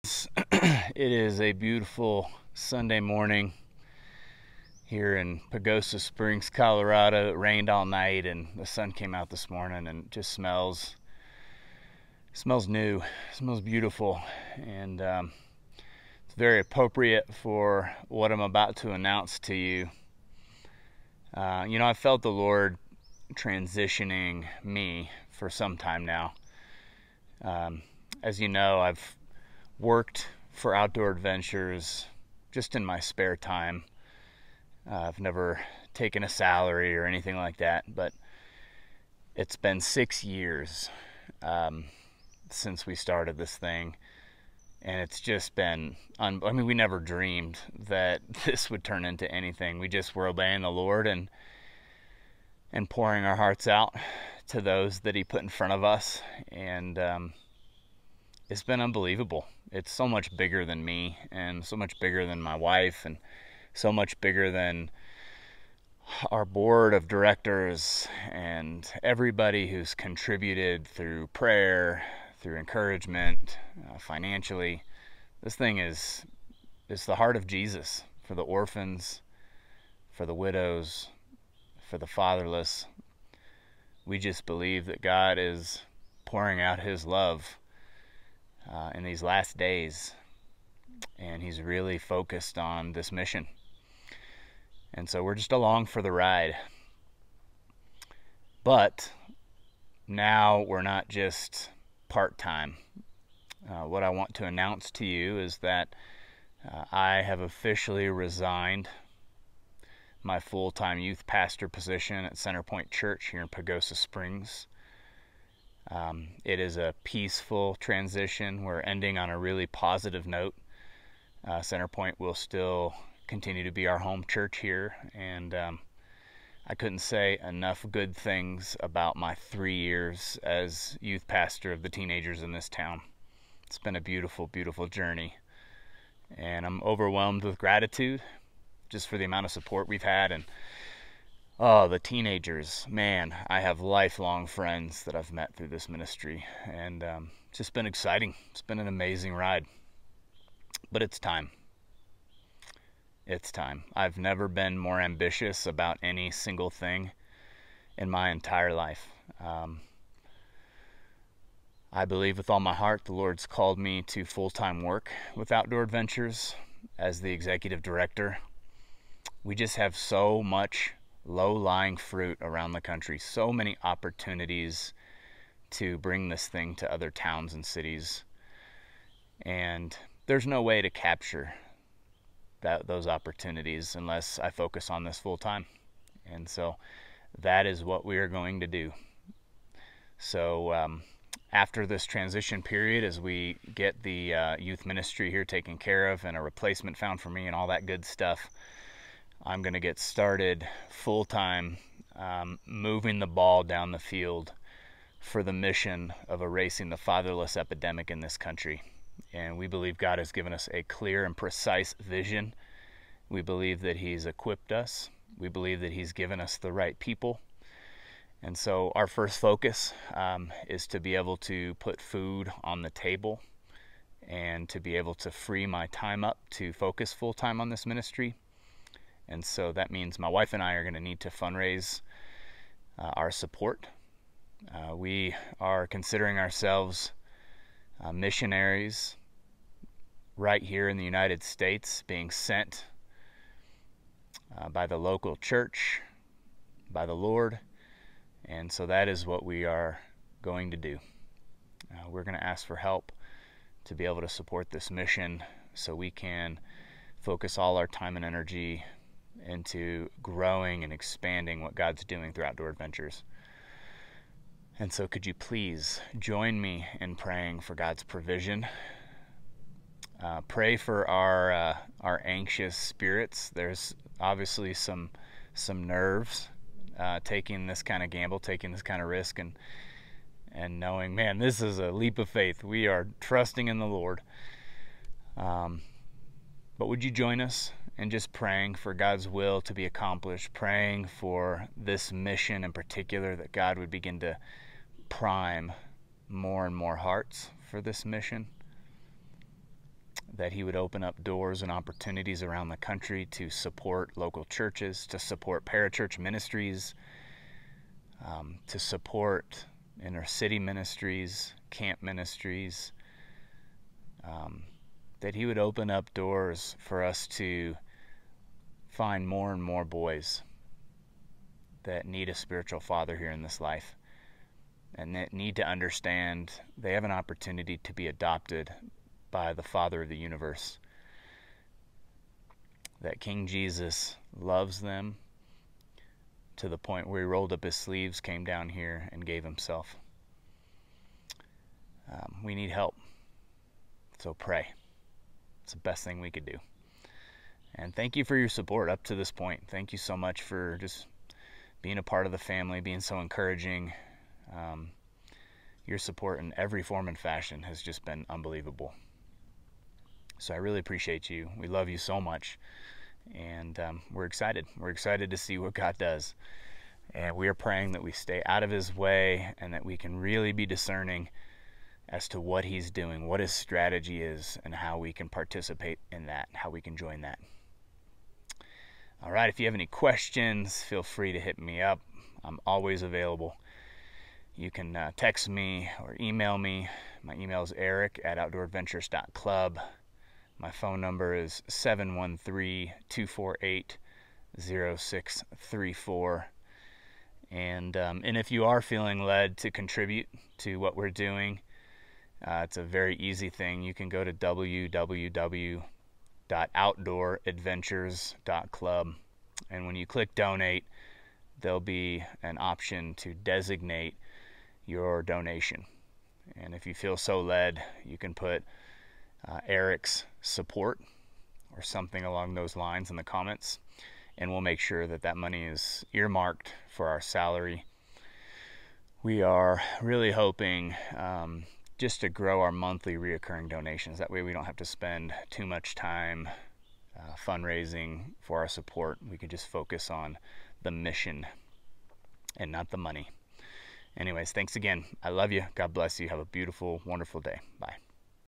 It is a beautiful Sunday morning here in Pagosa Springs, Colorado. It rained all night and the sun came out this morning and it just smells new, smells beautiful, and it's very appropriate for what I'm about to announce to you. I felt the Lord transitioning me for some time now. As you know, I've worked for Outdoor Adventures just in my spare time. I've never taken a salary or anything like that, but it's been 6 years since we started this thing, and it's just been we never dreamed that this would turn into anything. We just were obeying the Lord and pouring our hearts out to those that He put in front of us, and it's been unbelievable. It's so much bigger than me, and so much bigger than my wife, and so much bigger than our board of directors and everybody who's contributed through prayer, through encouragement, financially. This thing is the heart of Jesus for the orphans, for the widows, for the fatherless. We just believe that God is pouring out His love in these last days, and He's really focused on this mission. And so we're just along for the ride. But now we're not just part-time. What I want to announce to you is that I have officially resigned my full-time youth pastor position at Centerpoint Church here in Pagosa Springs. It is a peaceful transition. We're ending on a really positive note. Centerpoint will still continue to be our home church here, and I couldn't say enough good things about my 3 years as youth pastor of the teenagers in this town. It's been a beautiful, beautiful journey, and I'm overwhelmed with gratitude just for the amount of support we've had. And the teenagers, man, I have lifelong friends that I've met through this ministry, and it's just been exciting. It's been an amazing ride. But it's time. It's time. I've never been more ambitious about any single thing in my entire life. I believe with all my heart the Lord's called me to full-time work with Outdoor Adventures as the executive director. We just have so much low-lying fruit around the country, so many opportunities to bring this thing to other towns and cities, and there's no way to capture those opportunities unless I focus on this full-time. And so that is what we are going to do. So after this transition period, as we get the youth ministry here taken care of and a replacement found for me and all that good stuff, I'm going to get started full-time, moving the ball down the field for the mission of erasing the fatherless epidemic in this country. And we believe God has given us a clear and precise vision. We believe that He's equipped us. We believe that He's given us the right people. And so our first focus is to be able to put food on the table and to be able to free my time up to focus full-time on this ministry. And so that means my wife and I are going to need to fundraise our support. We are considering ourselves missionaries right here in the United States, being sent by the local church, by the Lord. And so that is what we are going to do. We're going to ask for help to be able to support this mission so we can focus all our time and energy into growing and expanding what God's doing through Outdoor Adventures. And so could you please join me in praying for God's provision? Pray for our anxious spirits. There's obviously some nerves taking this kind of gamble, taking this kind of risk, and knowing, man, this is a leap of faith. We are trusting in the Lord. But would you join us in just praying for God's will to be accomplished, praying for this mission in particular, that God would begin to prime more and more hearts for this mission? that he would open up doors and opportunities around the country to support local churches, to support parachurch ministries, to support inner city ministries, camp ministries, that he would open up doors for us to find more and more boys that need a spiritual father here in this life and that need to understand they have an opportunity to be adopted by the Father of the universe, that King Jesus loves them to the point where he rolled up his sleeves, came down here, and gave himself. We need help, so pray. It's the best thing we could do. And thank you for your support up to this point. Thank you so much for just being a part of the family, being so encouraging. Your support in every form and fashion has just been unbelievable. So I really appreciate you. We love you so much. And we're excited. We're excited to see what God does. And we are praying that we stay out of his way and that we can really be discerning as to what he's doing, what his strategy is, and how we can participate in that, how we can join that. All right, if you have any questions, feel free to hit me up. I'm always available. You can text me or email me. My email is eric@outdooradventures.club. My phone number is 713-248-0634. And if you are feeling led to contribute to what we're doing, it's a very easy thing. You can go to www.outdooradventures.club, and when you click donate, there'll be an option to designate your donation. And if you feel so led, you can put Eric's support or something along those lines in the comments, and we'll make sure that that money is earmarked for our salary. We are really hoping just to grow our monthly reoccurring donations. That way we don't have to spend too much time fundraising for our support. We can just focus on the mission and not the money. Anyways, thanks again. I love you. God bless you. Have a beautiful, wonderful day. Bye.